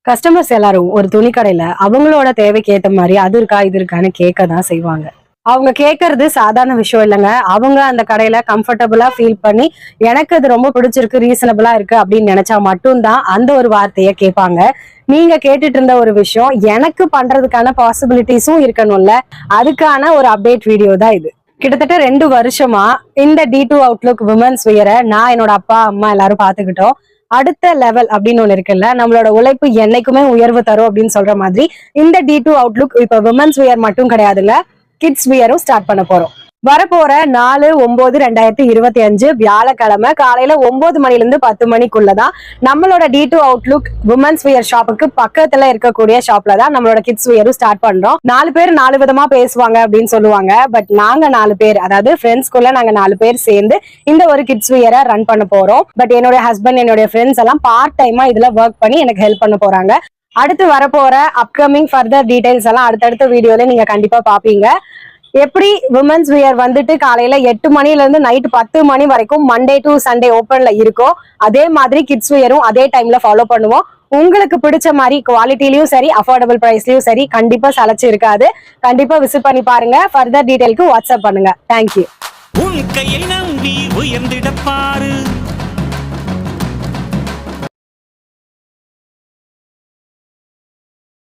Customers எல்லாரும் ஒரு துணி கடையில அவங்களோட தேவைக்கு ஏத்த மாதிரி அது இருக்கா இது இருக்கான்னு கேட்கதான் செய்வாங்க. அவங்க கேட்கறது சாதாரண விஷயம் இல்லைங்க. அவங்க அந்த கடையில கம்ஃபர்டபுளா ஃபீல் பண்ணி எனக்கு அது ரொம்ப பிடிச்சிருக்கு, ரீசனபிளா இருக்கு அப்படின்னு நினைச்சா மட்டும்தான் அந்த ஒரு வார்த்தைய கேட்பாங்க. நீங்க கேட்டுட்டு இருந்த ஒரு விஷயம் எனக்கு பண்றதுக்கான பாசிபிலிட்டிஸும் இருக்கணும்ல, அதுக்கான ஒரு அப்டேட் வீடியோ தான் இது. கிட்டத்தட்ட 2 வருஷமா இந்த D2 அவுட்லுக் விமன்ஸ் வியரை நான் என்னோட அப்பா அம்மா எல்லாரும் பாத்துக்கிட்டோம். அடுத்த லெவல் அப்படின்னு ஒண்ணு இருக்குல்ல, நம்மளோட உழைப்பு என்னைக்குமே உயர்வு தரும் அப்படின்னு சொல்ற மாதிரி இந்த D2 அவுட்லுக் இப்ப விமன்ஸ் வியர் மட்டும் கிடையாதுங்க, கிட்ஸ் வியரும் ஸ்டார்ட் பண்ண போறோம். வரப்போற 4/9/2025 வியாழக்கிழமை காலையில 9 மணில இருந்து 10 மணிக்குள்ளதான் நம்மளோட D2 அவுட்லுக் விமன்ஸ் வியர் ஷாப்புக்கு பக்கத்துல இருக்கக்கூடிய ஷாப்ல தான் நம்மளோட கிட்ஸ் வியரும் ஸ்டார்ட் பண்றோம். 4 பேர் 4 விதமா பேசுவாங்க அப்படின்னு சொல்லுவாங்க. பட் நாங்க 4 பேர், அதாவது ஃப்ரெண்ட்ஸ்குள்ள நாங்க 4 பேர் சேர்ந்து இந்த ஒரு கிட்ஸ் வியரை ரன் பண்ண போறோம். பட் என்னுடைய ஹஸ்பண்ட், என்னுடைய ஃப்ரெண்ட்ஸ் எல்லாம் பார்ட் டைமா இதுல ஒர்க் பண்ணி எனக்கு ஹெல்ப் பண்ண போறாங்க. அடுத்து வரப்போற அப்கமிங் ஃபர்தர் டீடைல்ஸ் எல்லாம் அடுத்தடுத்த வீடியோல நீங்க கண்டிப்பா பாப்பீங்க. எப்படி விமன்ஸ் வியர் வந்துட்டு காலையில 8 மணில இருந்து நைட் 10 மணி வரைக்கும் மண்டே டு சண்டே ஓப்பன்ல இருக்கோ, அதே மாதிரி கிட்ஸ் வியரும் அதே டைம்ல ஃபாலோ பண்ணுவோம். உங்களுக்கு பிடிச்ச மாதிரி குவாலிட்டிலயும் சரி, அஃபோர்டபுள் பிரைஸ்லயும் சரி, கண்டிப்பா சலைச்சு இருக்காது. கண்டிப்பா விசிட் பண்ணி பாருங்க. ஃபர்தர் டீடைலுக்கு வாட்ஸ்அப் பண்ணுங்க. தேங்க்யூ. உன் கையை நம்பி உயர்ந்திட பாரு.